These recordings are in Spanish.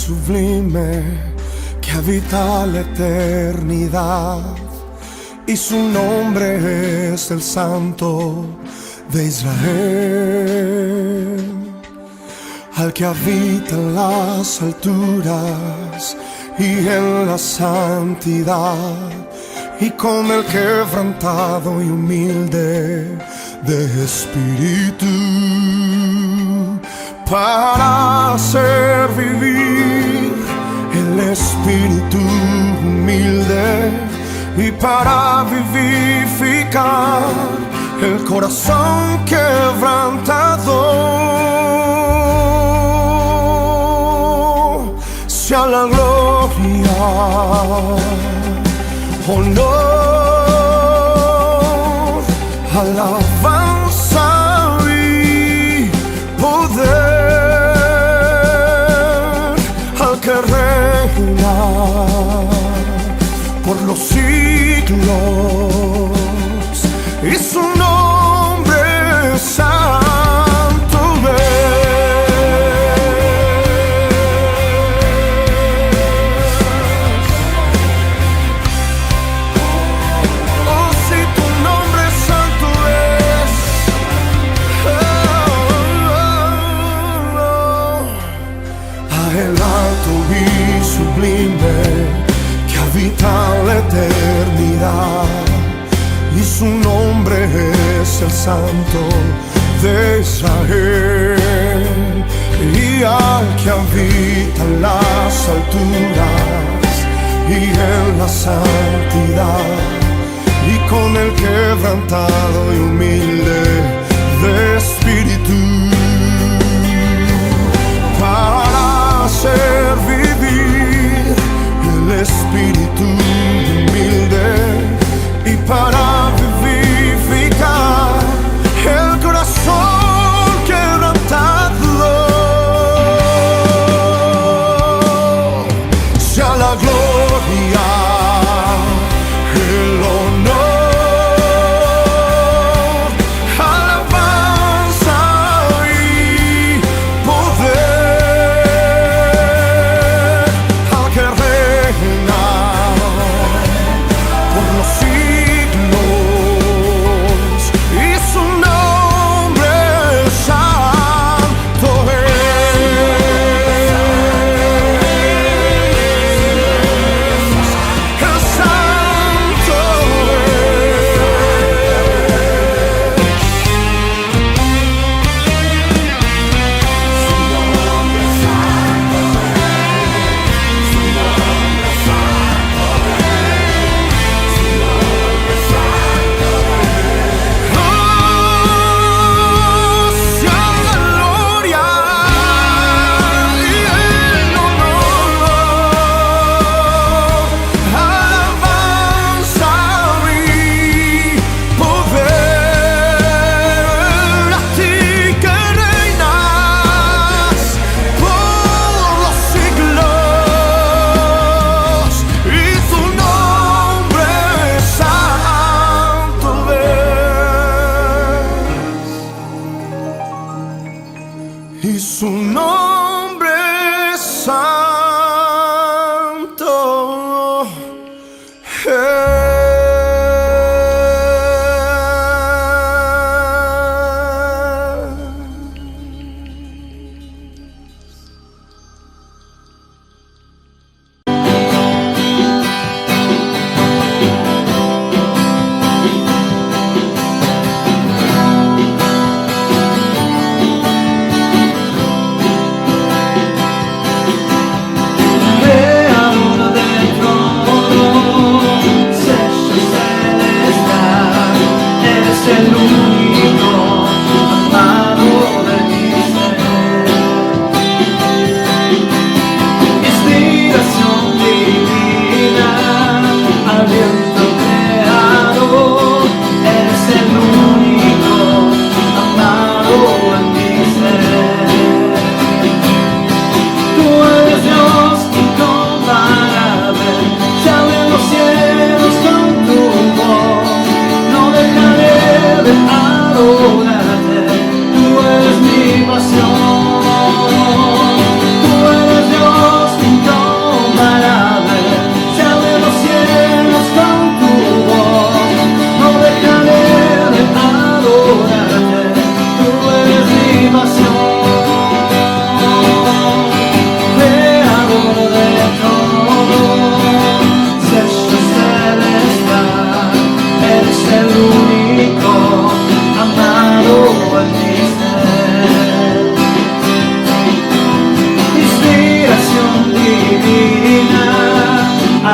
sublime que habita la eternidad, y su nombre es el Santo de Israel, al que habita en las alturas y en la santidad, y con el quebrantado y humilde de espíritu, para hacer vivir el espíritu humilde y para vivificar el corazón quebrantado. Sea la gloria, honor, alabanza y poder al que reina por los siglos, y su nombre es santo es. Oh, si tu nombre santo es. A el alto y sublime que habita la eternidad, y su nombre es el Santo de Israel, y al que habita en las alturas y en la santidad, y con el quebrantado y humilde de espíritu, para hacer vivir el espíritu humilde y para vivificar el corazón quebrantado. Sea la gloria, el honor, alabanza y poder al que reina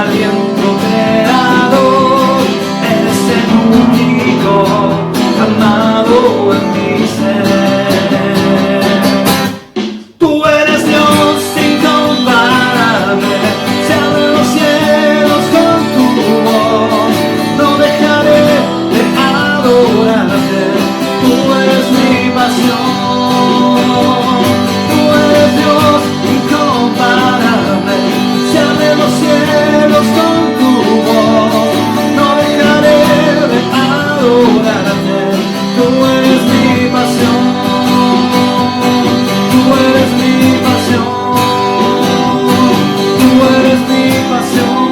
aliento creador, eres el único amado en mi ser. Tú eres Dios incomparable, se abren los cielos con tu voz, no dejaré de adorarte, tú eres mi pasión. Tú eres Dios incomparable, se abren los cielos con tu voz, no dejaré de adorarte, tú eres mi pasión. Tú eres mi pasión, tú eres mi pasión.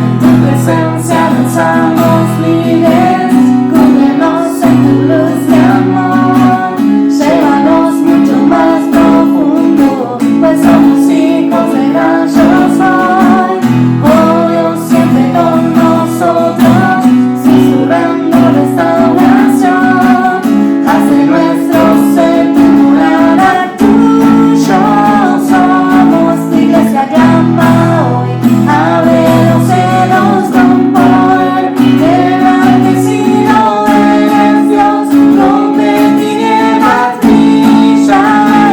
En tu presencia lanzamos libres, cúbrenos en tu luz de amor, llévanos mucho más profundo, pues somos hijos de gran yo soy. Oh Dios, siempre con nosotros, susurrando restauración, haz de nuestro ser tu morada, tuyo somos, tu iglesia llama hoy, abre los cielos con poder, enaltecido eres Dios, rompe tinieblas, brilla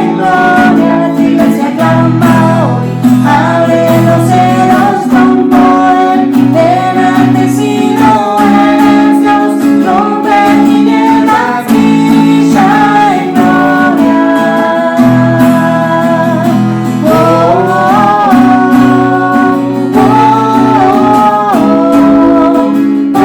en gloria, tu iglesia clama hoy, abre los cielos con poder, enaltecido eres Dios, rompe tinieblas, brilla en gloria. Oh, oh, oh,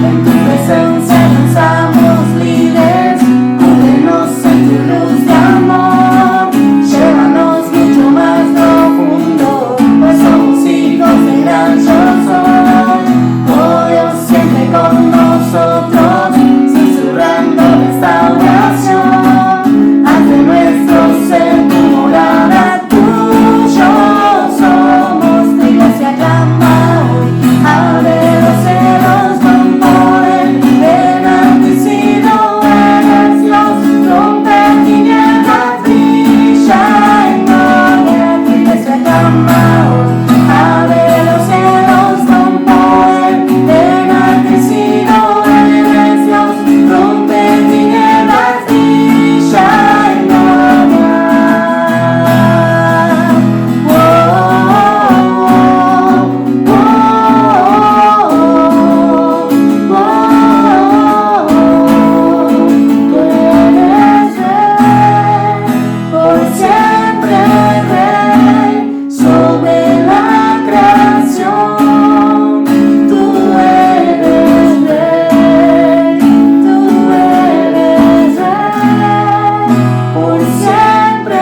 En tu presencia lanzamos líderes, cúbrenos en tu luz de amor, llévanos mucho más profundo, pues somos hijos de gran yo soy. Oh Dios, siempre con nosotros, susurrando restauración, haz de nuestro ser tu morada, tuyo somos, tu iglesia llama hoy, abre los cielos con poder, enaltecido eres Dios, rompe tinieblas, brilla en gloria, tu iglesia llama hoy, abre los cielos con poder, enaltecido eres Dios, rompe tinieblas, brilla en gloria. Oh, oh, oh, oh, tú eres rey, por siempre rey, sobre la creación. Tú eres rey, tú eres rey, por siempre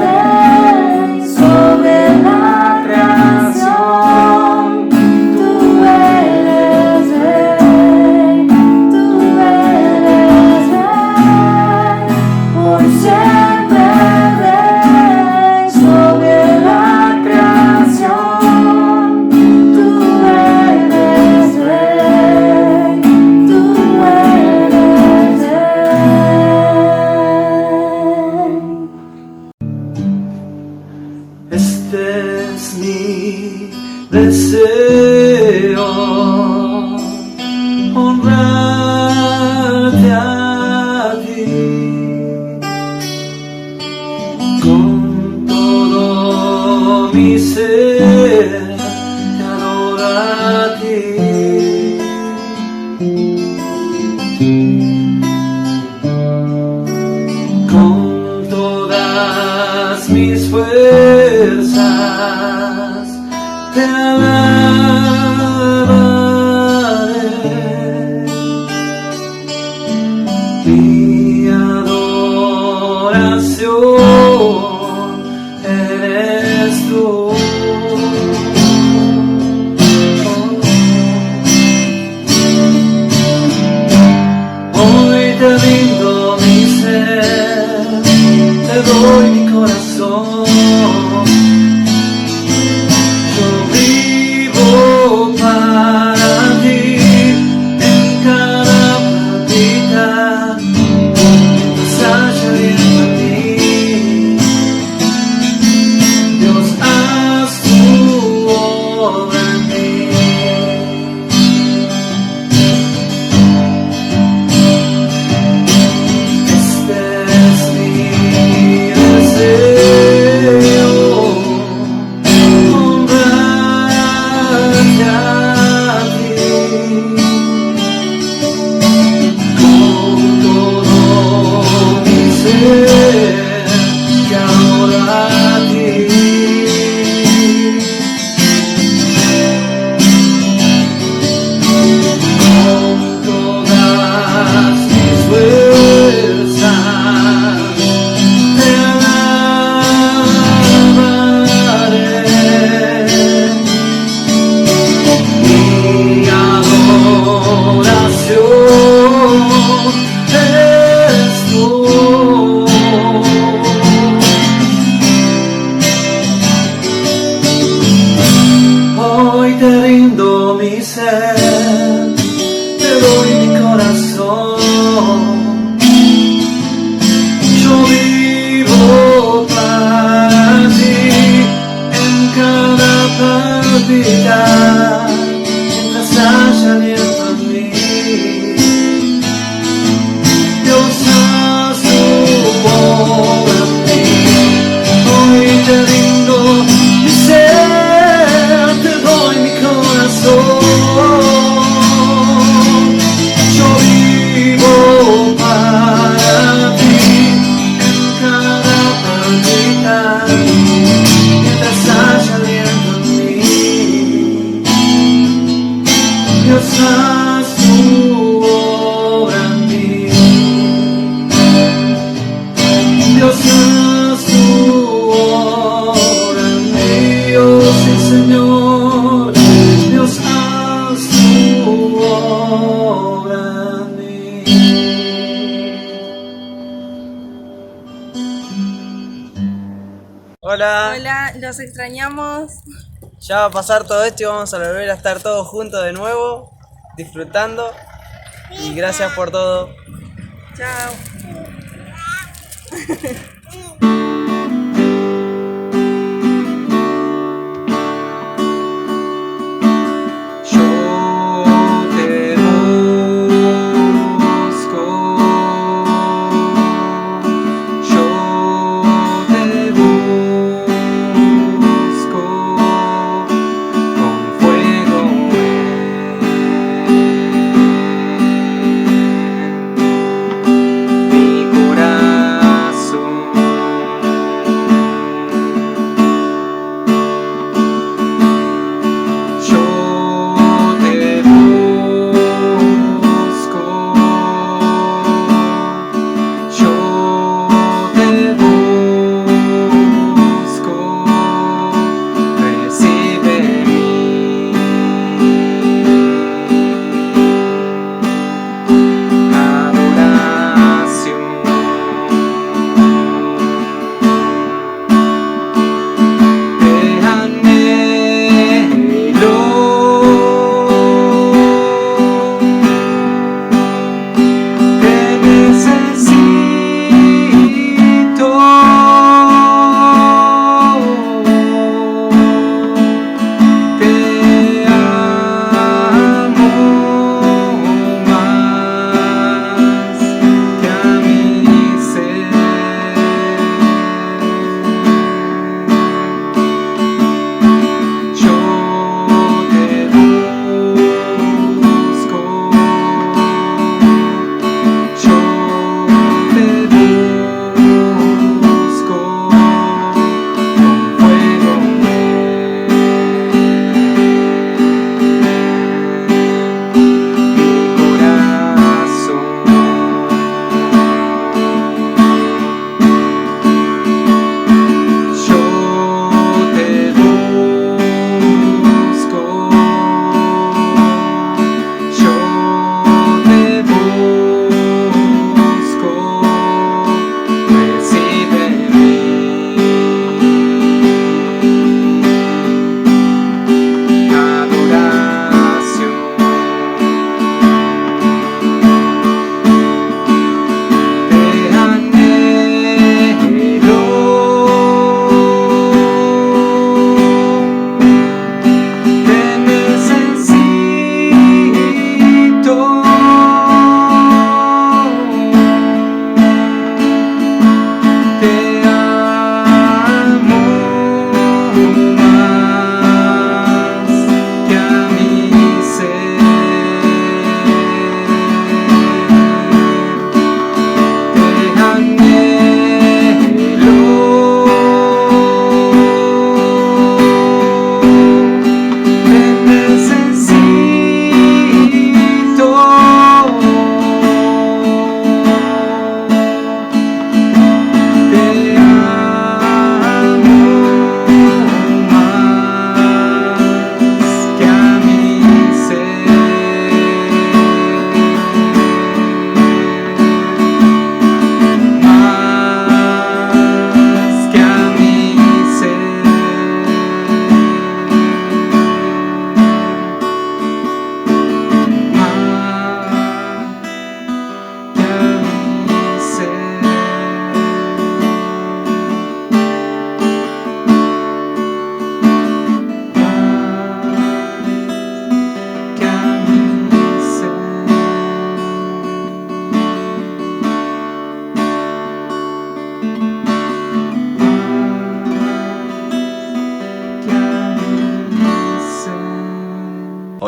rey, sobre la creación. Tú eres rey, tú eres rey, por siempre rey, sobre la creación. Tú eres rey, tú eres rey. Este es mi deseo, honrarte a ti, con todo mi ser, te adoro a ti. Con todas mis fuerzas te alabaré. Mi adoración eres tú. Hoy te rindo mi ser. corazón. Yo vivo para ti en cada plática, mientras haya viento en mí. Dios, haz tu obra en mí. Este es mi deseo, honrarte a ti con todo mi ser, que adora a ti. Con todas mis fuerzas te alabaré. Mi adoración es tú. Hoy te rindo mi ser, te doy mi corazón. Yo vivo para ti en cada palpitar, mientras haya aliento en mí. Dios, haz tu obra en mí. Hoy te rindo mi ser, te doy mi corazón. Yo vivo para ti en cada palpitar, mientras haya aliento en mí. Dios, haz tu obra en mí. Dios, haz tu obra en mí. Oh, sí, Señor. Dios, haz tu obra en mí. Hola, Hola, los extrañamos. ya va a pasar todo esto y vamos a volver a estar todos juntos de nuevo, disfrutando. Y gracias por todo. Chao. Yo te busco, yo te busco con fuego en mi corazón.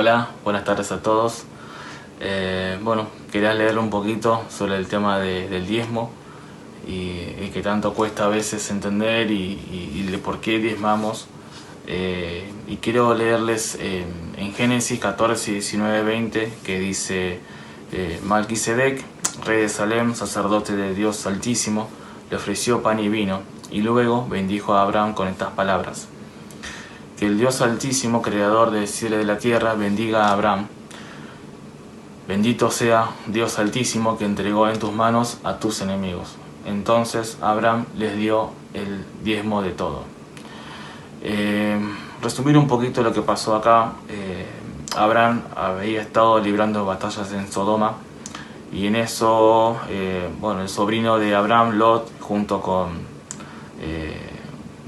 Hola, buenas tardes a todos. Bueno, quería leer un poquito sobre el tema del diezmo y que tanto cuesta a veces entender y de por qué diezmamos. Y quiero leerles en Génesis 14, 19, 20, que dice: Malquisedec, rey de Salem, sacerdote de Dios Altísimo, le ofreció pan y vino, y luego bendijo a Abraham con estas palabras: que el Dios Altísimo, creador del cielo y de la tierra, bendiga a Abraham. Bendito sea Dios Altísimo, que entregó en tus manos a tus enemigos. Entonces Abraham les dio el diezmo de todo. Resumir un poquito lo que pasó acá. Abraham había estado librando batallas en Sodoma, y en eso, el sobrino de Abraham, Lot, junto con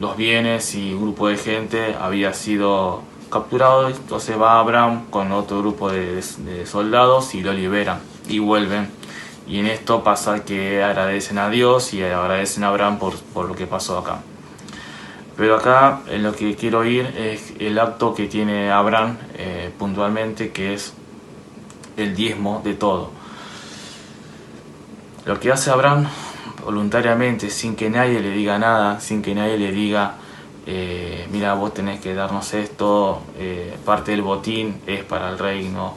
los bienes y un grupo de gente, había sido capturado. Entonces va Abraham con otro grupo de soldados y lo liberan y vuelven. Y en esto pasa que agradecen a Dios y agradecen a Abraham por lo que pasó acá. Pero acá en lo que quiero ir es el acto que tiene Abraham puntualmente, que es el diezmo de todo. Lo que hace Abraham voluntariamente, sin que nadie le diga nada, sin que nadie le diga: mira, vos tenés que darnos esto, parte del botín es para el reino.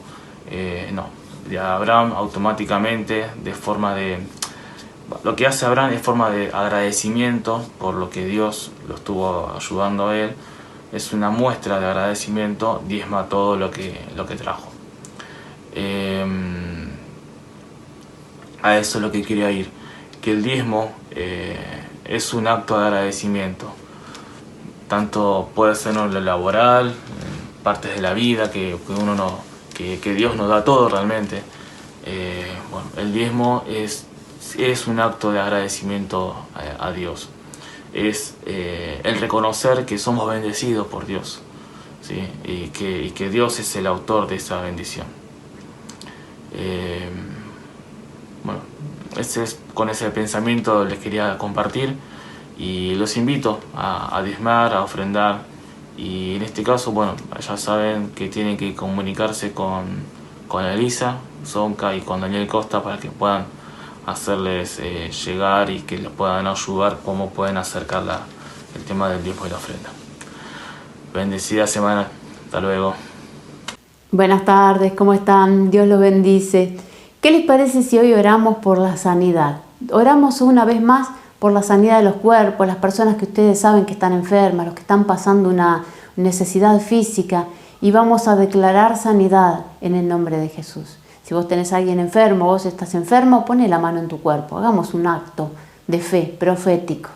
No, ya Abraham automáticamente, lo que hace Abraham es forma de agradecimiento por lo que Dios lo estuvo ayudando a él. Es una muestra de agradecimiento, diezma todo lo que trajo. A eso es lo que quería ir, que el diezmo es un acto de agradecimiento. Tanto puede ser en lo laboral, partes de la vida que Dios nos da todo realmente. El diezmo es un acto de agradecimiento a Dios. Es el reconocer que somos bendecidos por Dios, ¿sí? y que Dios es el autor de esa bendición. Con ese pensamiento les quería compartir, y los invito a diezmar, a ofrendar. Y en este caso, ya saben que tienen que comunicarse con Elisa Zonca y con Daniel Costa para que puedan hacerles llegar y que les puedan ayudar cómo pueden acercar el tema del diezmo y la ofrenda. Bendecida semana, hasta luego. Buenas tardes, ¿cómo están? Dios los bendice. ¿Qué les parece si hoy oramos por la sanidad? Oramos una vez más por la sanidad de los cuerpos, las personas que ustedes saben que están enfermas, los que están pasando una necesidad física, y vamos a declarar sanidad en el nombre de Jesús. Si vos tenés a alguien enfermo, vos estás enfermo, poné la mano en tu cuerpo. Hagamos un acto de fe profético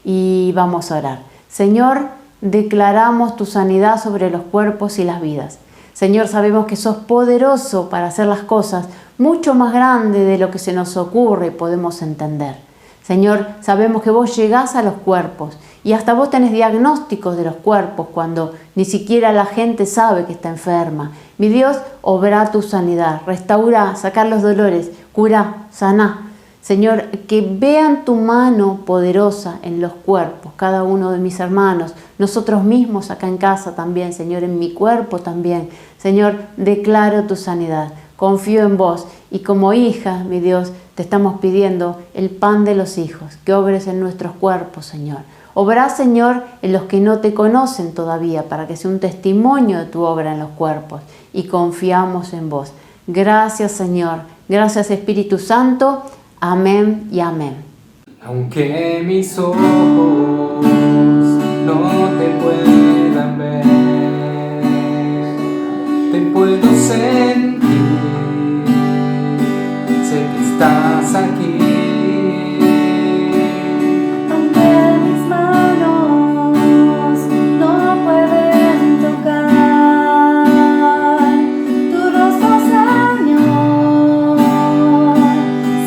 y vamos a orar. Señor, declaramos tu sanidad sobre los cuerpos y las vidas. Señor, sabemos que sos poderoso para hacer las cosas mucho más grandes de lo que se nos ocurre y podemos entender. Señor, sabemos que vos llegás a los cuerpos y hasta vos tenés diagnósticos de los cuerpos cuando ni siquiera la gente sabe que está enferma. Mi Dios, obra tu sanidad, restaura, sacar los dolores, cura, saná. Señor, que vean tu mano poderosa en los cuerpos, cada uno de mis hermanos, nosotros mismos acá en casa también, Señor, en mi cuerpo también. Señor, declaro tu sanidad, confío en vos y como hija, mi Dios, te estamos pidiendo el pan de los hijos, que obres en nuestros cuerpos, Señor. Obrá, Señor, en los que no te conocen todavía, para que sea un testimonio de tu obra en los cuerpos, y confiamos en vos. Gracias, Señor. Gracias, Espíritu Santo. Amén y amén. Aunque mis ojos no te puedan ver, te puedo sentir, sé que estás aquí. Aunque mis manos no pueden tocar tu rostro, Señor,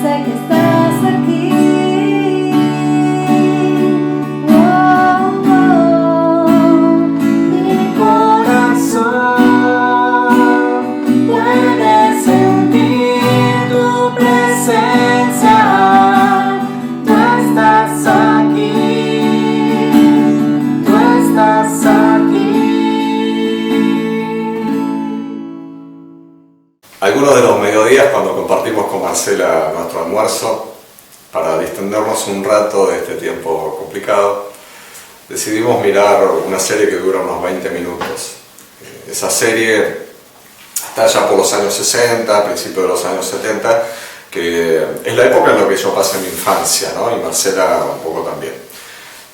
sé que estás aquí. Mi Corazón puede sentir tu presencia. algunos de los mediodías cuando compartimos con Marcela nuestro almuerzo, para distendernos un rato de este tiempo complicado, decidimos mirar una serie que dura unos 20 minutos. Esa serie está ya por los años 60, principios de los años 70, que es la época en la que yo pasé mi infancia, ¿no? Y Marcela un poco también.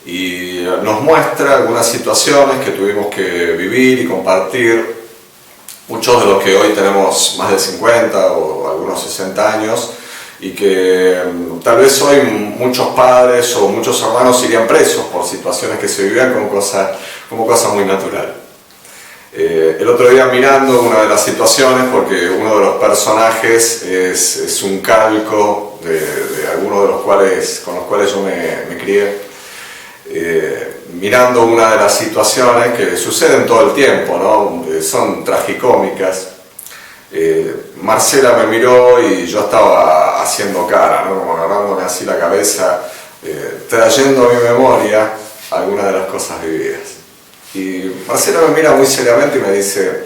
Y nos muestra algunas situaciones que tuvimos que vivir y compartir. Muchos de los que hoy tenemos más de 50 o algunos 60 años, y que tal vez hoy muchos padres o muchos hermanos irían presos por situaciones que se vivían como cosa muy natural. El otro día mirando una de las situaciones, porque uno de los personajes es un calco de algunos de los cuales, con los cuales yo me crié, mirando una de las situaciones que suceden todo el tiempo, ¿no? Son tragicómicas. Marcela me miró y yo estaba haciendo cara, ¿no? Como agarrándome así la cabeza, trayendo a mi memoria algunas de las cosas vividas. Y Marcela me mira muy seriamente y me dice,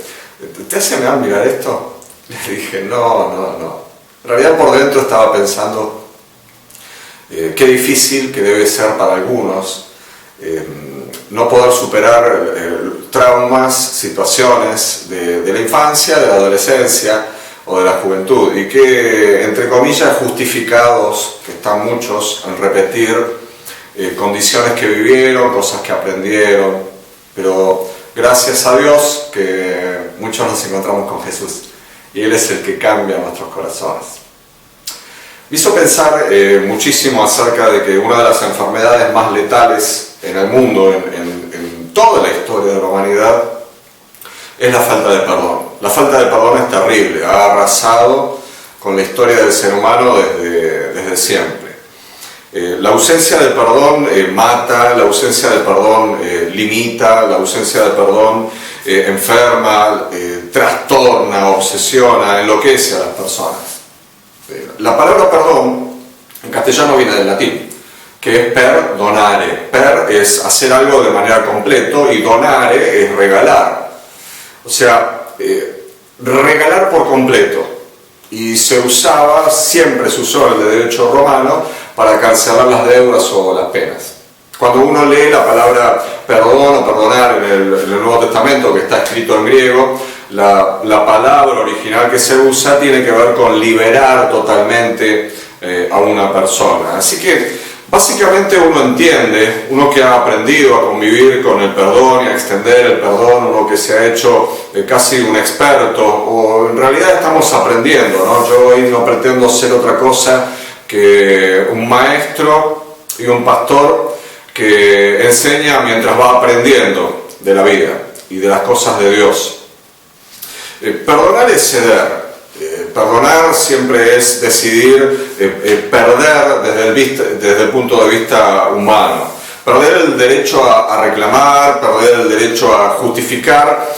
¿te hace mal mirar esto? Le dije, no. En realidad por dentro estaba pensando qué difícil que debe ser para algunos no poder superar traumas, situaciones de la infancia, de la adolescencia o de la juventud, y que, entre comillas, justificados, que están muchos en repetir condiciones que vivieron, cosas que aprendieron, pero gracias a Dios que muchos nos encontramos con Jesús, y Él es el que cambia nuestros corazones. Me hizo pensar muchísimo acerca de que una de las enfermedades más letales en el mundo, en toda la historia de la humanidad, es la falta de perdón. La falta de perdón es terrible, ha arrasado con la historia del ser humano desde siempre. La ausencia de perdón mata, la ausencia de perdón limita, la ausencia de perdón enferma, trastorna, obsesiona, enloquece a las personas. La palabra perdón en castellano viene del latín, que es perdonare. Per es hacer algo de manera completa y donare es regalar. O sea, regalar por completo. Y siempre se usó en el derecho romano para cancelar las deudas o las penas. Cuando uno lee la palabra perdón o perdonar en el Nuevo Testamento, que está escrito en griego, la palabra original que se usa tiene que ver con liberar totalmente a una persona. Así que básicamente uno entiende, uno que ha aprendido a convivir con el perdón y a extender el perdón, uno que se ha hecho casi un experto, o en realidad estamos aprendiendo, ¿no? Yo hoy no pretendo ser otra cosa que un maestro y un pastor que enseña mientras va aprendiendo de la vida y de las cosas de Dios. Perdonar es ceder. Perdonar siempre es decidir perder desde el punto de vista humano. Perder el derecho a reclamar, perder el derecho a justificar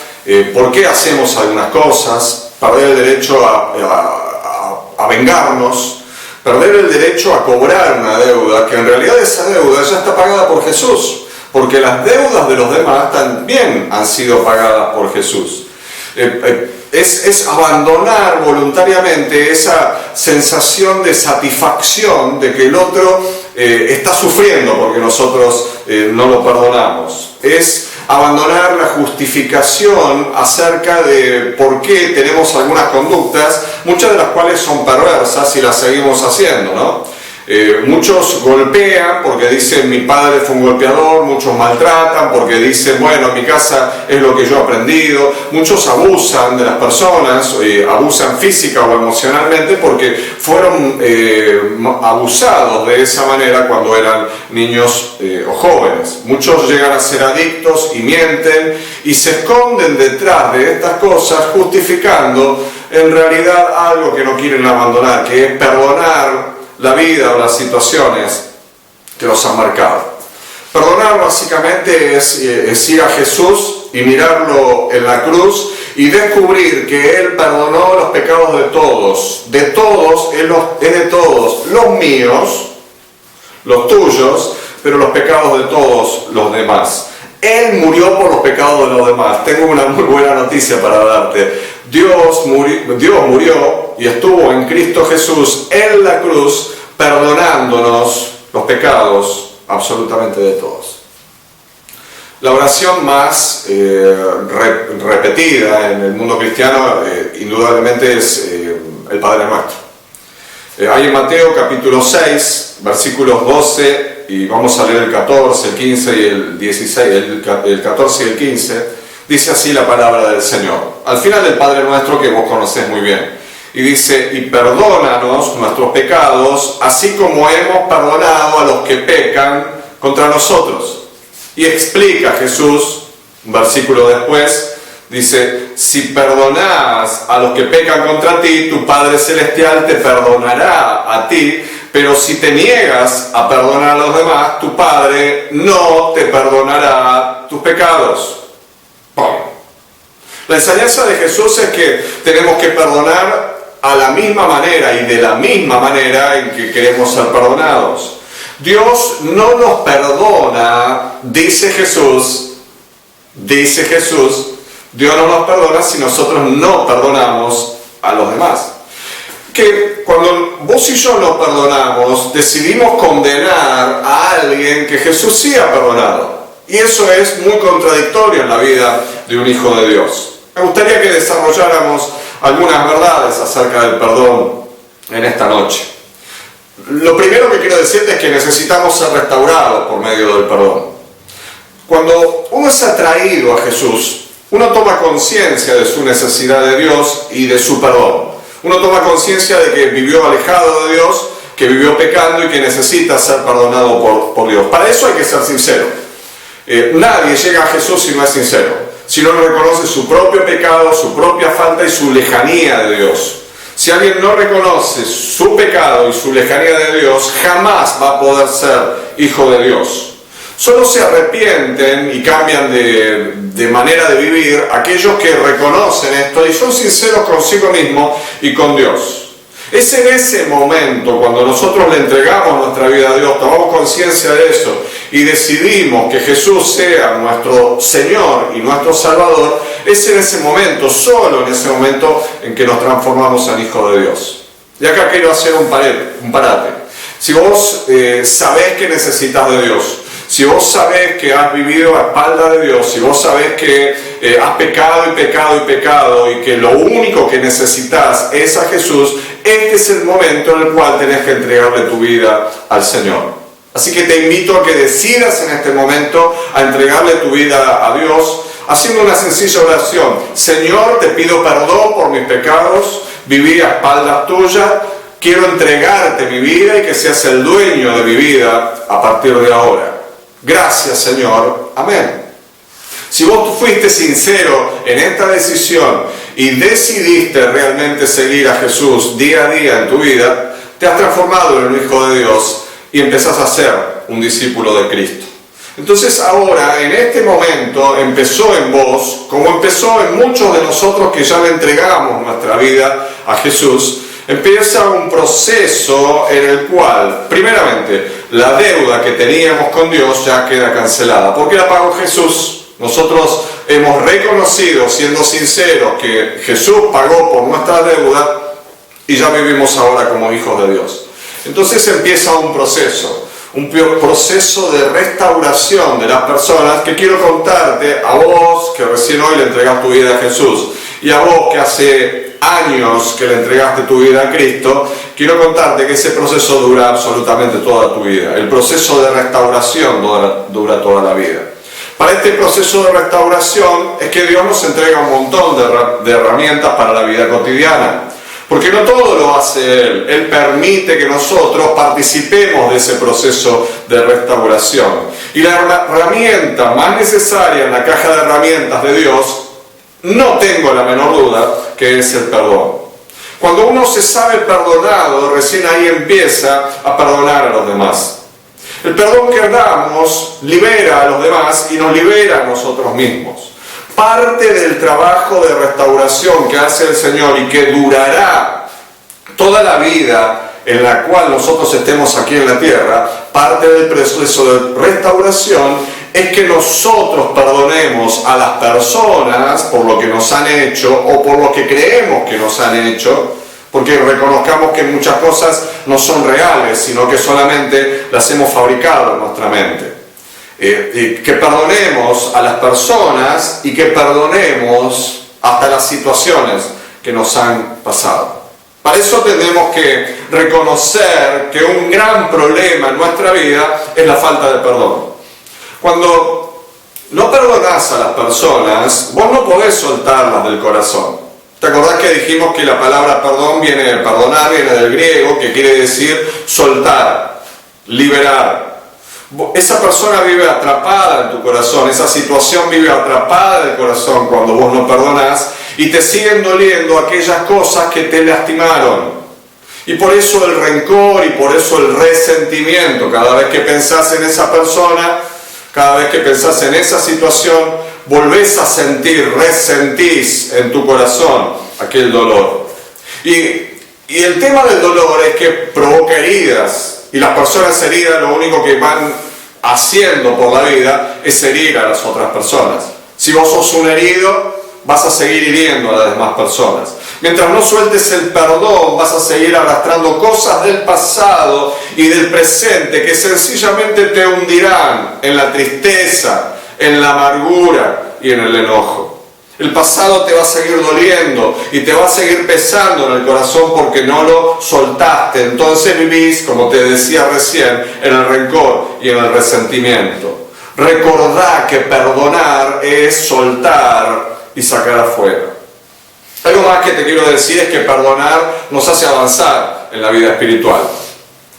por qué hacemos algunas cosas, perder el derecho a vengarnos, perder el derecho a cobrar una deuda, que en realidad esa deuda ya está pagada por Jesús, porque las deudas de los demás también han sido pagadas por Jesús. Es abandonar voluntariamente esa sensación de satisfacción de que el otro está sufriendo porque nosotros no lo perdonamos. Es abandonar la justificación acerca de por qué tenemos algunas conductas, muchas de las cuales son perversas y las seguimos haciendo, ¿no? Muchos golpean porque dicen mi padre fue un golpeador, muchos maltratan porque dicen bueno, en mi casa es lo que yo he aprendido, muchos abusan de las personas, abusan física o emocionalmente porque fueron abusados de esa manera cuando eran niños o jóvenes. Muchos llegan a ser adictos y mienten y se esconden detrás de estas cosas justificando en realidad algo que no quieren abandonar, que es perdonar la vida o las situaciones que los han marcado. Perdonar básicamente es ir a Jesús y mirarlo en la cruz y descubrir que Él perdonó los pecados de todos, es de todos, los míos, los tuyos, pero los pecados de todos los demás. Él murió por los pecados de los demás. Tengo una muy buena noticia para darte. Dios murió y estuvo en Cristo Jesús en la cruz, perdonándonos los pecados absolutamente de todos. La oración más repetida en el mundo cristiano indudablemente es el Padre Nuestro. Hay en Mateo capítulo 6, versículos 12, y vamos a leer el 14, el 15 y el 16, el 14 y el 15, dice así la palabra del Señor. Al final del Padre Nuestro, que vos conocés muy bien, y dice: y perdónanos nuestros pecados, así como hemos perdonado a los que pecan contra nosotros. Y explica Jesús, un versículo después, dice: si perdonás a los que pecan contra ti, tu Padre Celestial te perdonará a ti, pero si te niegas a perdonar a los demás, tu Padre no te perdonará tus pecados. La enseñanza de Jesús es que tenemos que perdonar a la misma manera y de la misma manera en que queremos ser perdonados. Dios no nos perdona, dice Jesús, Dios no nos perdona si nosotros no perdonamos a los demás. Que cuando vos y yo nos perdonamos, decidimos condenar a alguien que Jesús sí ha perdonado. Y eso es muy contradictorio en la vida de un hijo de Dios. Me gustaría que desarrolláramos algunas verdades acerca del perdón en esta noche. Lo primero que quiero decirte es que necesitamos ser restaurados por medio del perdón. Cuando uno es atraído a Jesús, uno toma conciencia de su necesidad de Dios y de su perdón. Uno toma conciencia de que vivió alejado de Dios, que vivió pecando y que necesita ser perdonado por Dios. Para eso hay que ser sincero. Nadie llega a Jesús si no es sincero, si no reconoce su propio pecado, su propia falta y su lejanía de Dios. Si alguien no reconoce su pecado y su lejanía de Dios, jamás va a poder ser hijo de Dios. Solo se arrepienten y cambian de manera de vivir aquellos que reconocen esto y son sinceros consigo mismo y con Dios. Es en ese momento, cuando nosotros le entregamos nuestra vida a Dios, tomamos conciencia de eso y decidimos que Jesús sea nuestro Señor y nuestro Salvador, es en ese momento, solo en ese momento, en que nos transformamos en hijos de Dios. Y acá quiero hacer un parate. Si vos sabés que necesitas de Dios, si vos sabés que has vivido a espalda de Dios, si vos sabés que has pecado y que lo único que necesitas es a Jesús, este es el momento en el cual tenés que entregarle tu vida al Señor. Así que te invito a que decidas en este momento a entregarle tu vida a Dios, haciendo una sencilla oración. Señor, te pido perdón por mis pecados, viví a espaldas tuyas, quiero entregarte mi vida y que seas el dueño de mi vida a partir de ahora. Gracias, Señor. Amén. Si vos fuiste sincero en esta decisión y decidiste realmente seguir a Jesús día a día en tu vida, te has transformado en un hijo de Dios y empezás a ser un discípulo de Cristo. Entonces ahora, en este momento, empezó en vos, como empezó en muchos de nosotros que ya le entregamos nuestra vida a Jesús, empieza un proceso en el cual, primeramente, la deuda que teníamos con Dios ya queda cancelada. ¿Por qué la pagó Jesús? Nosotros hemos reconocido, siendo sinceros, que Jesús pagó por nuestra deuda y ya vivimos ahora como hijos de Dios. Entonces empieza un proceso de restauración de las personas que quiero contarte a vos que recién hoy le entregaste tu vida a Jesús y a vos que hace años que le entregaste tu vida a Cristo. Quiero contarte que ese proceso dura absolutamente toda tu vida. El proceso de restauración dura toda la vida. Para este proceso de restauración es que Dios nos entrega un montón de herramientas para la vida cotidiana. Porque no todo lo hace Él. Él permite que nosotros participemos de ese proceso de restauración. Y la herramienta más necesaria en la caja de herramientas de Dios, no tengo la menor duda, que es el perdón. Cuando uno se sabe perdonado, recién ahí empieza a perdonar a los demás. El perdón que damos libera a los demás y nos libera a nosotros mismos. Parte del trabajo de restauración que hace el Señor y que durará toda la vida en la cual nosotros estemos aquí en la tierra, parte del proceso de restauración es que nosotros perdonemos a las personas por lo que nos han hecho o por lo que creemos que nos han hecho, porque reconozcamos que muchas cosas no son reales, sino que solamente las hemos fabricado en nuestra mente. Y que perdonemos a las personas y que perdonemos hasta las situaciones que nos han pasado. Para eso tenemos que reconocer que un gran problema en nuestra vida es la falta de perdón. Cuando no perdonás a las personas, vos no podés soltarlas del corazón. ¿Te acordás que dijimos que la palabra perdón perdonar viene del griego, que quiere decir soltar, liberar? Esa persona vive atrapada en tu corazón, esa situación vive atrapada en el corazón cuando vos no perdonás y te siguen doliendo aquellas cosas que te lastimaron. Y por eso el rencor y por eso el resentimiento, cada vez que pensás en esa persona, cada vez que pensás en esa situación, volvés a sentir, resentís en tu corazón aquel dolor. Y el tema del dolor es que provoca heridas. Y las personas heridas lo único que van haciendo por la vida es herir a las otras personas. Si vos sos un herido, vas a seguir hiriendo a las demás personas. Mientras no sueltes el perdón, vas a seguir arrastrando cosas del pasado y del presente que sencillamente te hundirán en la tristeza, en la amargura y en el enojo. El pasado te va a seguir doliendo y te va a seguir pesando en el corazón porque no lo soltaste. Entonces vivís, como te decía recién, en el rencor y en el resentimiento. Recordá que perdonar es soltar y sacar afuera. Algo más que te quiero decir es que perdonar nos hace avanzar en la vida espiritual.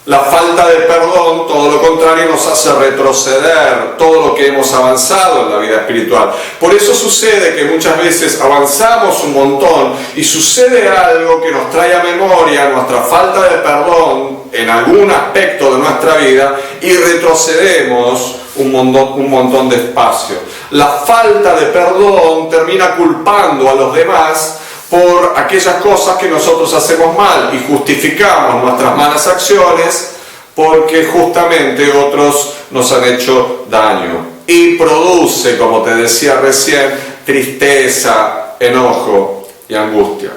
La falta de perdón, todo lo contrario, nos hace retroceder todo lo que hemos avanzado en la vida espiritual. Por eso sucede que muchas veces avanzamos un montón y sucede algo que nos trae a memoria nuestra falta de perdón en algún aspecto de nuestra vida y retrocedemos un montón de espacio. La falta de perdón termina culpando a los demás por aquellas cosas que nosotros hacemos mal y justificamos nuestras malas acciones porque justamente otros nos han hecho daño. Y produce, como te decía recién, tristeza, enojo y angustia.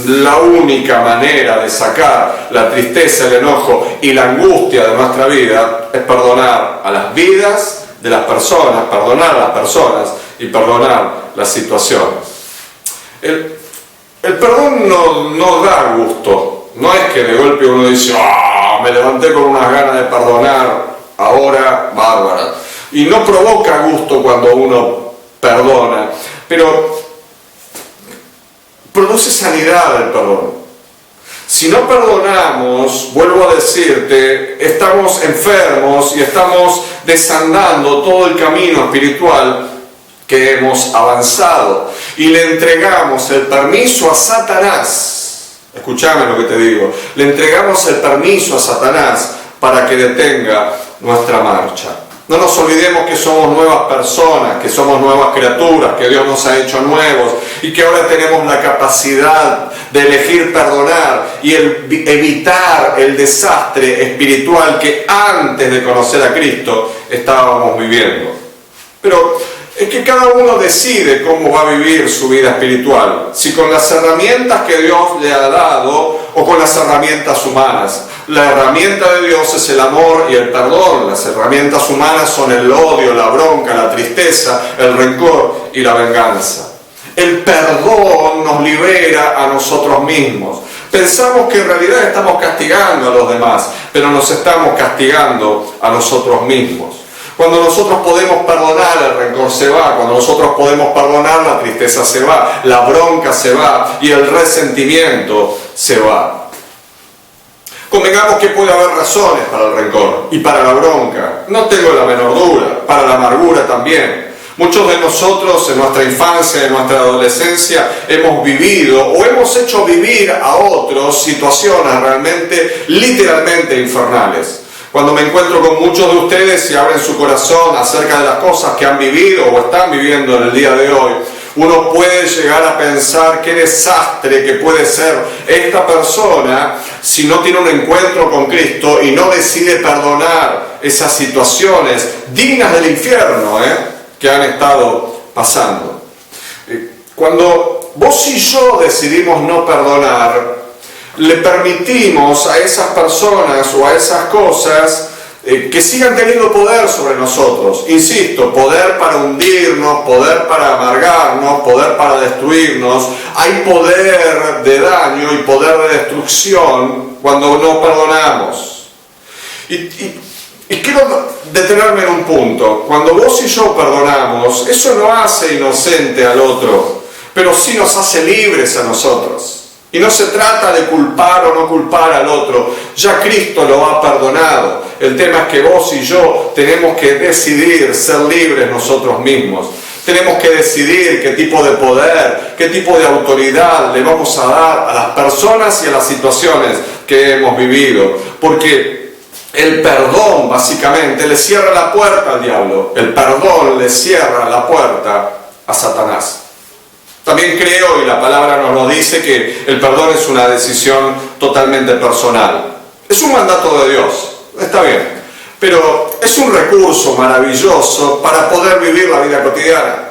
La única manera de sacar la tristeza, el enojo y la angustia de nuestra vida es perdonar a las vidas de las personas, perdonar a las personas y perdonar las situaciones. El perdón no da gusto. No es que de golpe uno dice, me levanté con unas ganas de perdonar, ahora bárbara. Y no provoca gusto cuando uno perdona, pero produce sanidad el perdón. Si no perdonamos, vuelvo a decirte, estamos enfermos y estamos desandando todo el camino espiritual que hemos avanzado y le entregamos el permiso a Satanás. Escúchame lo que te digo. Le entregamos el permiso a Satanás para que detenga nuestra marcha. No nos olvidemos que somos nuevas personas, que somos nuevas criaturas, que Dios nos ha hecho nuevos y que ahora tenemos la capacidad de elegir perdonar y evitar el desastre espiritual que antes de conocer a Cristo estábamos viviendo. Pero es que cada uno decide cómo va a vivir su vida espiritual, si con las herramientas que Dios le ha dado o con las herramientas humanas. La herramienta de Dios es el amor y el perdón. Las herramientas humanas son el odio, la bronca, la tristeza, el rencor y la venganza. El perdón nos libera a nosotros mismos. Pensamos que en realidad estamos castigando a los demás, pero nos estamos castigando a nosotros mismos. Cuando nosotros podemos perdonar, el rencor se va. Cuando nosotros podemos perdonar, la tristeza se va, la bronca se va y el resentimiento se va. Convengamos que puede haber razones para el rencor y para la bronca. No tengo la menor duda. Para la amargura también. Muchos de nosotros en nuestra infancia, en nuestra adolescencia, hemos vivido o hemos hecho vivir a otros situaciones realmente, literalmente infernales. Cuando me encuentro con muchos de ustedes y abren su corazón acerca de las cosas que han vivido o están viviendo en el día de hoy, uno puede llegar a pensar qué desastre que puede ser esta persona si no tiene un encuentro con Cristo y no decide perdonar esas situaciones dignas del infierno que han estado pasando. Cuando vos y yo decidimos no perdonar, le permitimos a esas personas o a esas cosas que sigan teniendo poder sobre nosotros. Insisto, poder para hundirnos, poder para amargarnos, poder para destruirnos. Hay poder de daño y poder de destrucción cuando no perdonamos. Y quiero detenerme en un punto. Cuando vos y yo perdonamos, eso no hace inocente al otro, pero sí nos hace libres a nosotros. Y no se trata de culpar o no culpar al otro, ya Cristo lo ha perdonado. El tema es que vos y yo tenemos que decidir ser libres nosotros mismos. Tenemos que decidir qué tipo de poder, qué tipo de autoridad le vamos a dar a las personas y a las situaciones que hemos vivido. Porque el perdón básicamente le cierra la puerta al diablo. El perdón le cierra la puerta a Satanás. También creo, y la palabra nos lo dice, que el perdón es una decisión totalmente personal. Es un mandato de Dios, está bien, pero es un recurso maravilloso para poder vivir la vida cotidiana.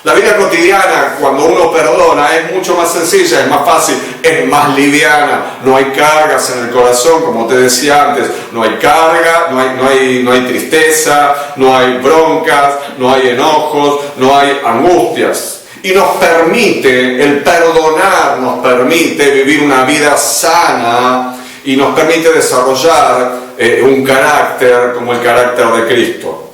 La vida cotidiana, cuando uno perdona, es mucho más sencilla, es más fácil, es más liviana. No hay cargas en el corazón, como te decía antes. No hay carga, no hay tristeza, no hay broncas, no hay enojos, no hay angustias. Y nos permite, el perdonar nos permite vivir una vida sana y nos permite desarrollar un carácter como el carácter de Cristo.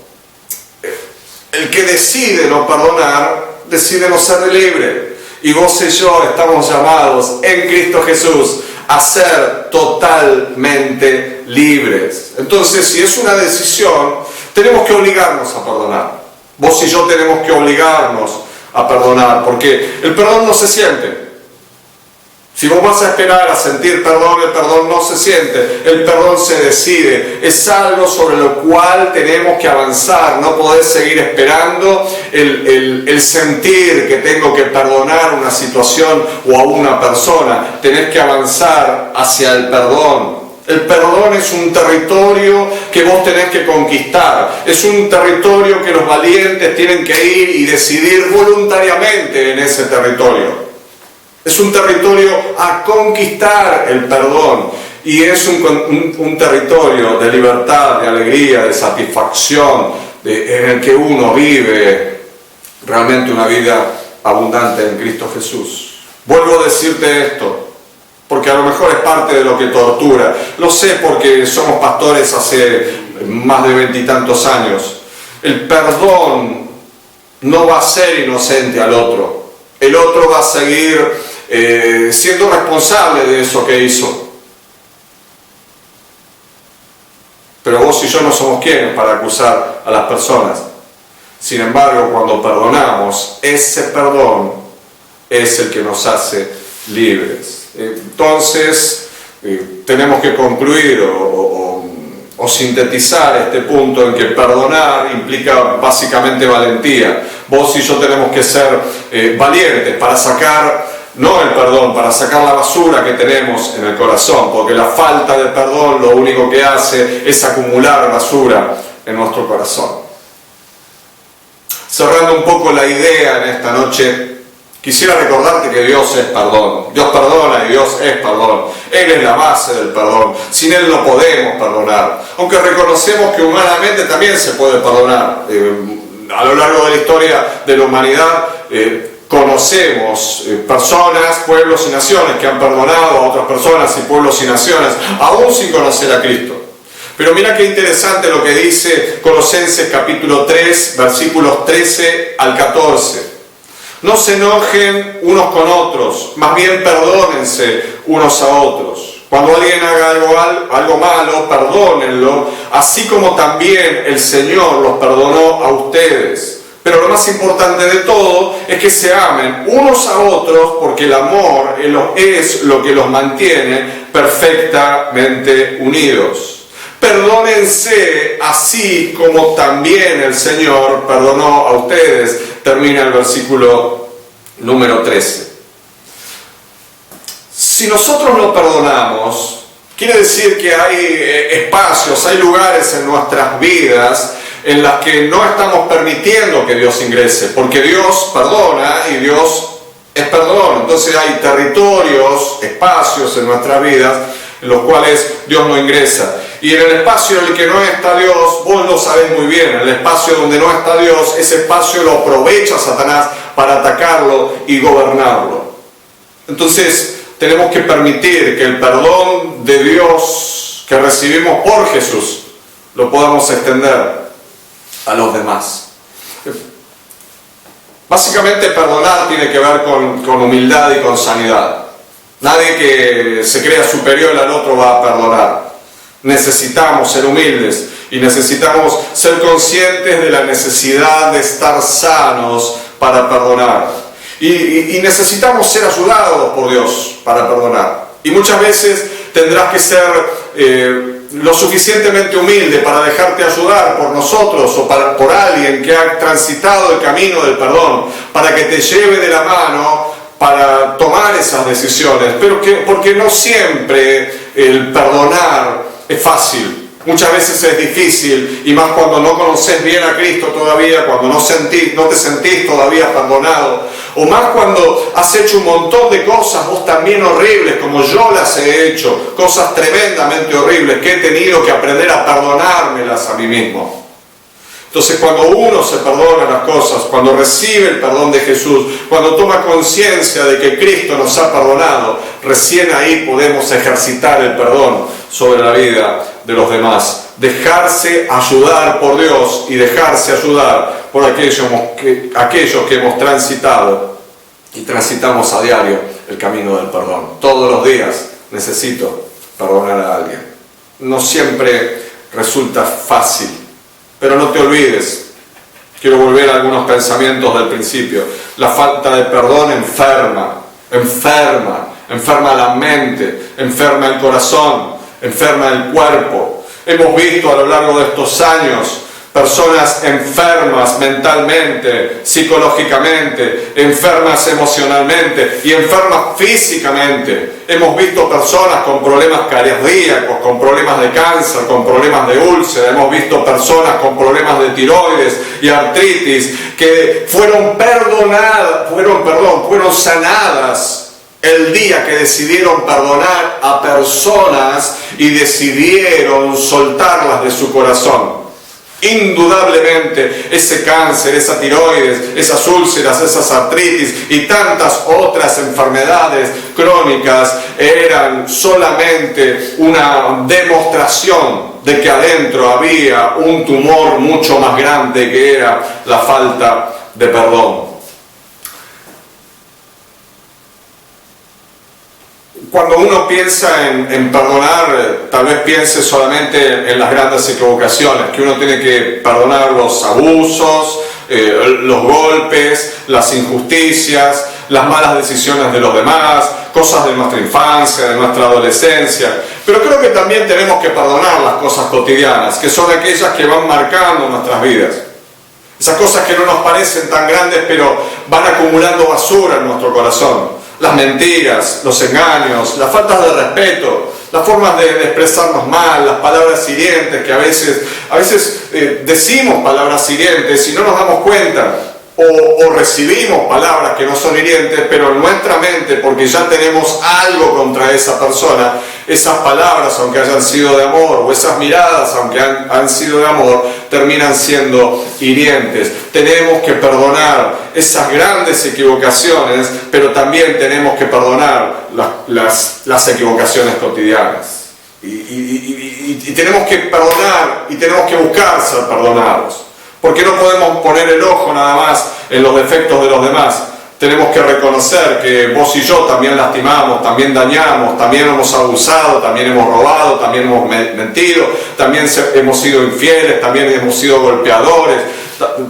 El que decide no perdonar, decide no ser libre. Y vos y yo estamos llamados en Cristo Jesús a ser totalmente libres. Entonces, si es una decisión, tenemos que obligarnos a perdonar. Vos y yo tenemos que obligarnos a perdonar, porque el perdón no se siente. Si vos vas a esperar a sentir perdón, el perdón no se siente, el perdón se decide. Es algo sobre lo cual tenemos que avanzar. No podés seguir esperando el sentir que tengo que perdonar una situación o a una persona. Tenés que avanzar hacia el perdón. El perdón es un territorio que vos tenés que conquistar. Es un territorio que los valientes tienen que ir y decidir voluntariamente en ese territorio. Es un territorio a conquistar el perdón. Y es un territorio de libertad, de alegría, de satisfacción, en el que uno vive realmente una vida abundante en Cristo Jesús. Vuelvo a decirte esto, porque a lo mejor es parte de lo que tortura. Lo sé porque somos pastores hace más de 20 y tantos años. El perdón no va a ser inocente al otro. El otro va a seguir siendo responsable de eso que hizo. Pero vos y yo no somos quienes para acusar a las personas. Sin embargo, cuando perdonamos, ese perdón es el que nos hace libres. Entonces, tenemos que concluir o sintetizar este punto en que perdonar implica básicamente valentía. Vos y yo tenemos que ser valientes para sacar, no el perdón, para sacar la basura que tenemos en el corazón, porque la falta de perdón lo único que hace es acumular basura en nuestro corazón. Cerrando un poco la idea en esta noche, quisiera recordarte que Dios es perdón. Dios perdona y Dios es perdón. Él es la base del perdón. Sin Él no podemos perdonar. Aunque reconocemos que humanamente también se puede perdonar. A lo largo de la historia de la humanidad conocemos personas, pueblos y naciones que han perdonado a otras personas y pueblos y naciones, aún sin conocer a Cristo. Pero mira qué interesante lo que dice Colosenses capítulo 3, versículos 13 al 14. No se enojen unos con otros, más bien perdónense unos a otros. Cuando alguien haga algo malo, perdónenlo, así como también el Señor los perdonó a ustedes. Pero lo más importante de todo es que se amen unos a otros, porque el amor es lo que los mantiene perfectamente unidos. Perdónense así como también el Señor perdonó a ustedes. Termina el versículo número 13. Si nosotros no perdonamos, Quiere decir que hay espacios, hay lugares en nuestras vidas en las que no estamos permitiendo que Dios ingrese, porque Dios perdona y Dios es perdón. Entonces hay territorios, espacios en nuestras vidas en los cuales Dios no ingresa. Y en el espacio en el que no está Dios, vos lo sabés muy bien, en el espacio donde no está Dios, ese espacio lo aprovecha Satanás para atacarlo y gobernarlo. Entonces tenemos que permitir que el perdón de Dios que recibimos por Jesús lo podamos extender a los demás. Básicamente perdonar tiene que ver con humildad y con sanidad. Nadie que se crea superior al otro va a perdonar. Necesitamos ser humildes y necesitamos ser conscientes de la necesidad de estar sanos para perdonar. Y necesitamos ser ayudados por Dios para perdonar. Y muchas veces tendrás que ser lo suficientemente humilde para dejarte ayudar por nosotros o por alguien que ha transitado el camino del perdón, para que te lleve de la mano para tomar esas decisiones. Pero porque no siempre el perdonar es fácil. Muchas veces es difícil, y más cuando no conoces bien a Cristo todavía, cuando no te sentís todavía perdonado, o más cuando has hecho un montón de cosas vos también horribles, como yo las he hecho, cosas tremendamente horribles que he tenido que aprender a perdonármelas a mí mismo. Entonces cuando uno se perdona las cosas, cuando recibe el perdón de Jesús, cuando toma conciencia de que Cristo nos ha perdonado, recién ahí podemos ejercitar el perdón sobre la vida de los demás. Dejarse ayudar por Dios y dejarse ayudar por aquellos que hemos transitado y transitamos a diario el camino del perdón. Todos los días necesito perdonar a alguien. No siempre resulta fácil. Pero no te olvides, quiero volver a algunos pensamientos del principio. La falta de perdón enferma la mente, enferma el corazón, enferma el cuerpo. Hemos visto a lo largo de estos años personas enfermas mentalmente, psicológicamente, enfermas emocionalmente y enfermas físicamente. Hemos visto personas con problemas cardíacos, con problemas de cáncer, con problemas de úlcera. Hemos visto personas con problemas de tiroides y artritis que fueron sanadas el día que decidieron perdonar a personas y decidieron soltarlas de su corazón. Indudablemente ese cáncer, esa tiroides, esas úlceras, esas artritis y tantas otras enfermedades crónicas eran solamente una demostración de que adentro había un tumor mucho más grande, que era la falta de perdón. Cuando uno piensa en perdonar, tal vez piense solamente en las grandes equivocaciones, que uno tiene que perdonar los abusos, los golpes, las injusticias, las malas decisiones de los demás, cosas de nuestra infancia, de nuestra adolescencia. Pero creo que también tenemos que perdonar las cosas cotidianas, que son aquellas que van marcando nuestras vidas. Esas cosas que no nos parecen tan grandes, pero van acumulando basura en nuestro corazón. Las mentiras, los engaños, las faltas de respeto, las formas de expresarnos mal, las palabras hirientes, que a veces decimos palabras hirientes y no nos damos cuenta, o recibimos palabras que no son hirientes, pero en nuestra mente, porque ya tenemos algo contra esa persona, esas palabras, aunque hayan sido de amor, o esas miradas, aunque han sido de amor, terminan siendo hirientes. Tenemos que perdonar esas grandes equivocaciones, pero también tenemos que perdonar las equivocaciones cotidianas. Y tenemos que perdonar y tenemos que buscar ser perdonados. Porque no podemos poner el ojo nada más en los defectos de los demás. Tenemos que reconocer que vos y yo también lastimamos, también dañamos, también hemos abusado, también hemos robado, también hemos mentido, también hemos sido infieles, también hemos sido golpeadores,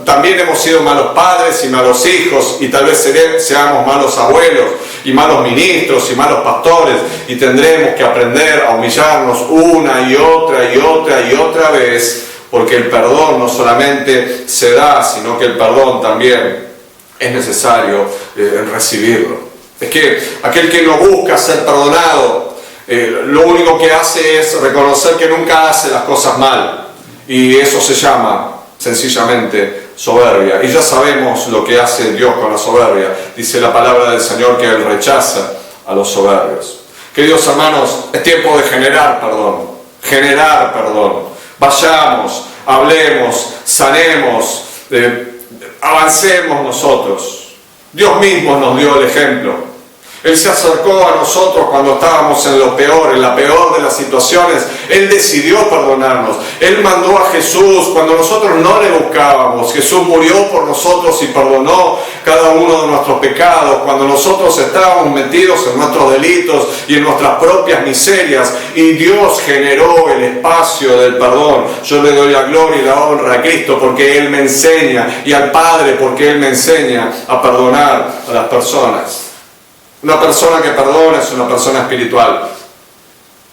también hemos sido malos padres y malos hijos, y tal vez seamos malos abuelos y malos ministros y malos pastores, y tendremos que aprender a humillarnos una y otra vez, porque el perdón no solamente se da, sino que el perdón también es necesario recibirlo. Es que aquel que no busca ser perdonado lo único que hace es reconocer que nunca hace las cosas mal. Y eso se llama sencillamente soberbia. Y ya sabemos lo que hace Dios con la soberbia. Dice la palabra del Señor que Él rechaza a los soberbios. Queridos hermanos, es tiempo de generar perdón. Generar perdón. Vayamos, hablemos, sanemos, avancemos nosotros. Dios mismo nos dio el ejemplo. Él se acercó a nosotros cuando estábamos en lo peor, en la peor de las situaciones. Él decidió perdonarnos. Él mandó a Jesús cuando nosotros no le buscábamos. Jesús murió por nosotros y perdonó cada uno de nuestros pecados. Cuando nosotros estábamos metidos en nuestros delitos y en nuestras propias miserias. Y Dios generó el espacio del perdón. Yo le doy la gloria y la honra a Cristo porque Él me enseña. Y al Padre porque Él me enseña a perdonar a las personas. Una persona que perdona es una persona espiritual.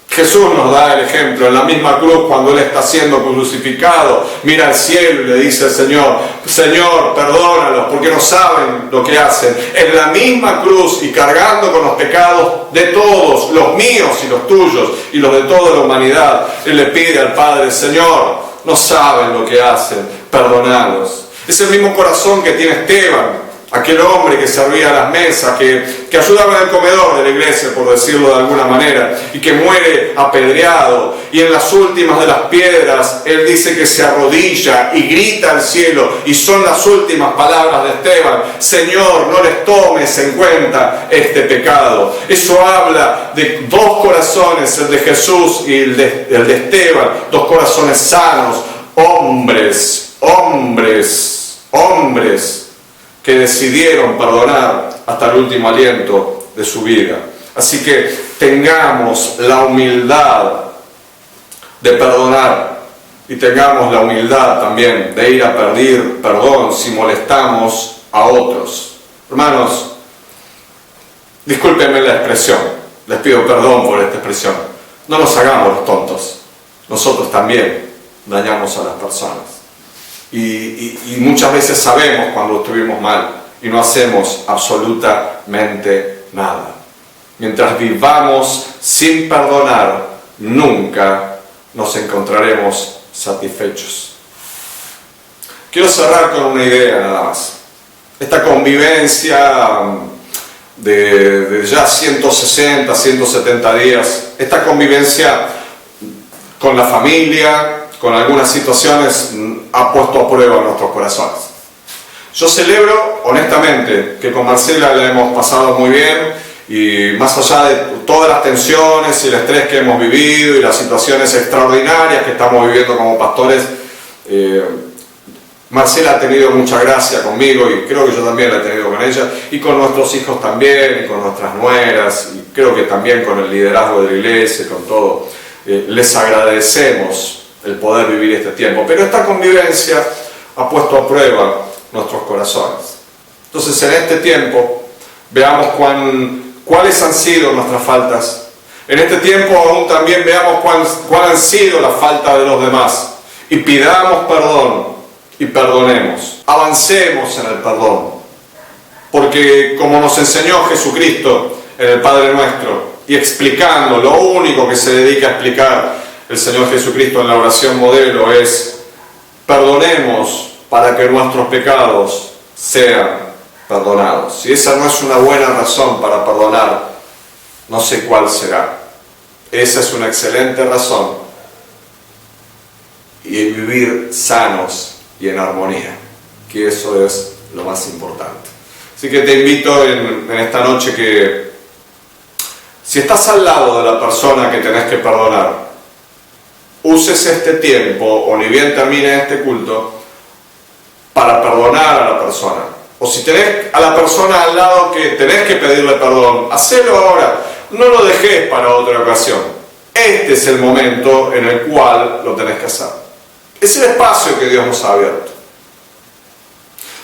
Jesús nos da el ejemplo en la misma cruz cuando Él está siendo crucificado. Mira al cielo y le dice al Señor, Señor, perdónalos porque no saben lo que hacen. En la misma cruz y cargando con los pecados de todos, los míos y los tuyos y los de toda la humanidad, Él le pide al Padre, Señor, no saben lo que hacen, perdonalos. Es el mismo corazón que tiene Esteban, aquel hombre que servía a las mesas, que ayudaba en el comedor de la iglesia, por decirlo de alguna manera, y que muere apedreado, y en las últimas de las piedras, él dice que se arrodilla y grita al cielo, y son las últimas palabras de Esteban, Señor, no les tomes en cuenta este pecado. Eso habla de dos corazones, el de Jesús y el de Esteban, dos corazones sanos, hombres, que decidieron perdonar hasta el último aliento de su vida. Así que tengamos la humildad de perdonar y tengamos la humildad también de ir a pedir perdón si molestamos a otros. Hermanos, discúlpenme la expresión, les pido perdón por esta expresión. No nos hagamos los tontos, nosotros también dañamos a las personas. Y muchas veces sabemos cuando estuvimos mal y no hacemos absolutamente nada. Mientras vivamos sin perdonar, nunca nos encontraremos satisfechos. Quiero cerrar con una idea nada más. Esta convivencia de ya 160, 170 días, esta convivencia con la familia, con algunas situaciones, ha puesto a prueba nuestros corazones. Yo celebro, honestamente, que con Marcela la hemos pasado muy bien y más allá de todas las tensiones y el estrés que hemos vivido y las situaciones extraordinarias que estamos viviendo como pastores, Marcela ha tenido mucha gracia conmigo y creo que yo también la he tenido con ella y con nuestros hijos también y con nuestras nueras y creo que también con el liderazgo de la iglesia, con todo. Les agradecemos el poder vivir este tiempo, pero esta convivencia ha puesto a prueba nuestros corazones. Entonces en este tiempo veamos cuáles han sido nuestras faltas. En este tiempo aún también veamos cuál han sido las faltas de los demás y pidamos perdón y perdonemos. Avancemos en el perdón, porque como nos enseñó Jesucristo en el Padre Nuestro y explicando lo único que se dedica a explicar el Señor Jesucristo en la oración modelo es perdonemos para que nuestros pecados sean perdonados. Si esa no es una buena razón para perdonar, no sé cuál será. Esa es una excelente razón y vivir sanos y en armonía, que eso es lo más importante. Así que te invito en esta noche que si estás al lado de la persona que tenés que perdonar, uses este tiempo, o ni bien termine este culto, para perdonar a la persona. O si tenés a la persona al lado que tenés que pedirle perdón, hacelo ahora, no lo dejes para otra ocasión. Este es el momento en el cual lo tenés que hacer. Es el espacio que Dios nos ha abierto.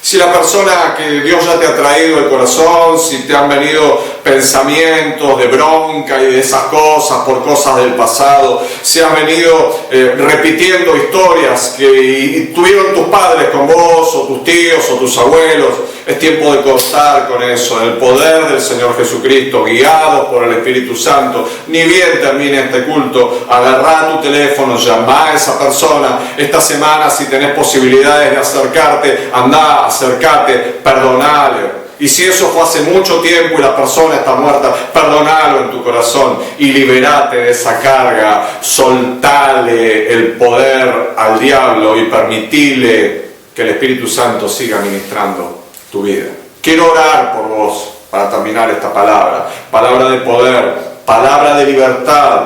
Si la persona que Dios ya te ha traído el corazón, si te han venido pensamientos de bronca y de esas cosas, por cosas del pasado. Si has venido repitiendo historias que tuvieron tus padres con vos, o tus tíos, o tus abuelos, es tiempo de cortar con eso, en el poder del Señor Jesucristo, guiados por el Espíritu Santo. Ni bien termine este culto, agarrá tu teléfono, llamá a esa persona. Esta semana, si tenés posibilidades de acercarte, andá, acércate, perdonale. Y si eso fue hace mucho tiempo y la persona está muerta, perdonalo en tu corazón y liberate de esa carga. Soltale el poder al diablo y permitile que el Espíritu Santo siga ministrando tu vida. Quiero orar por vos para terminar esta palabra. Palabra de poder, palabra de libertad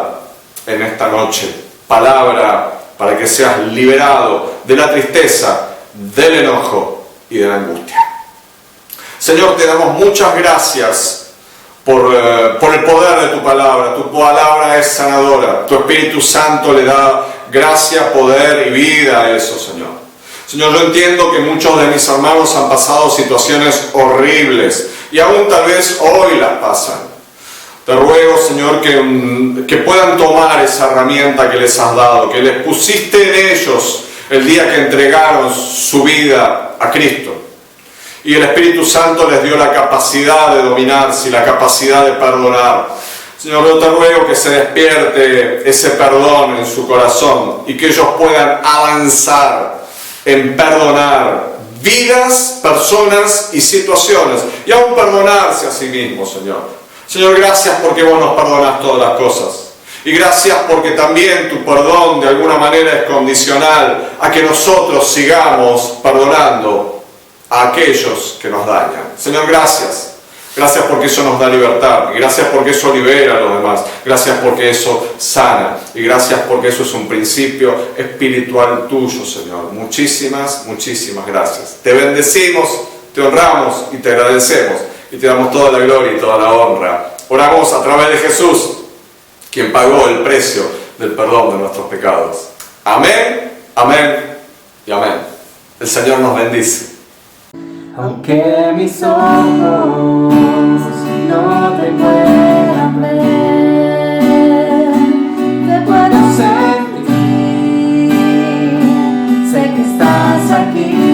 en esta noche. Palabra para que seas liberado de la tristeza, del enojo y de la angustia. Señor, te damos muchas gracias por el poder de tu palabra. Tu palabra es sanadora. Tu Espíritu Santo le da gracia, poder y vida a eso, Señor. Señor, yo entiendo que muchos de mis hermanos han pasado situaciones horribles y aún tal vez hoy las pasan. Te ruego, Señor, que puedan tomar esa herramienta que les has dado, que les pusiste en ellos el día que entregaron su vida a Cristo. Y el Espíritu Santo les dio la capacidad de dominarse y la capacidad de perdonar. Señor, yo te ruego que se despierte ese perdón en su corazón y que ellos puedan avanzar en perdonar vidas, personas y situaciones, y aún perdonarse a sí mismos, Señor. Señor, gracias porque vos nos perdonás todas las cosas. Y gracias porque también tu perdón de alguna manera es condicional a que nosotros sigamos perdonando a aquellos que nos dañan. Señor, gracias. Gracias porque eso nos da libertad. Y gracias porque eso libera a los demás. Gracias porque eso sana. Y gracias porque eso es un principio espiritual tuyo, Señor. Muchísimas, muchísimas gracias. Te bendecimos, te honramos y te agradecemos. Y te damos toda la gloria y toda la honra. Oramos a través de Jesús, quien pagó el precio del perdón de nuestros pecados. Amén, amén y amén. El Señor nos bendice. Aunque mis ojos no te puedan ver, te puedo sentir, sé que estás aquí.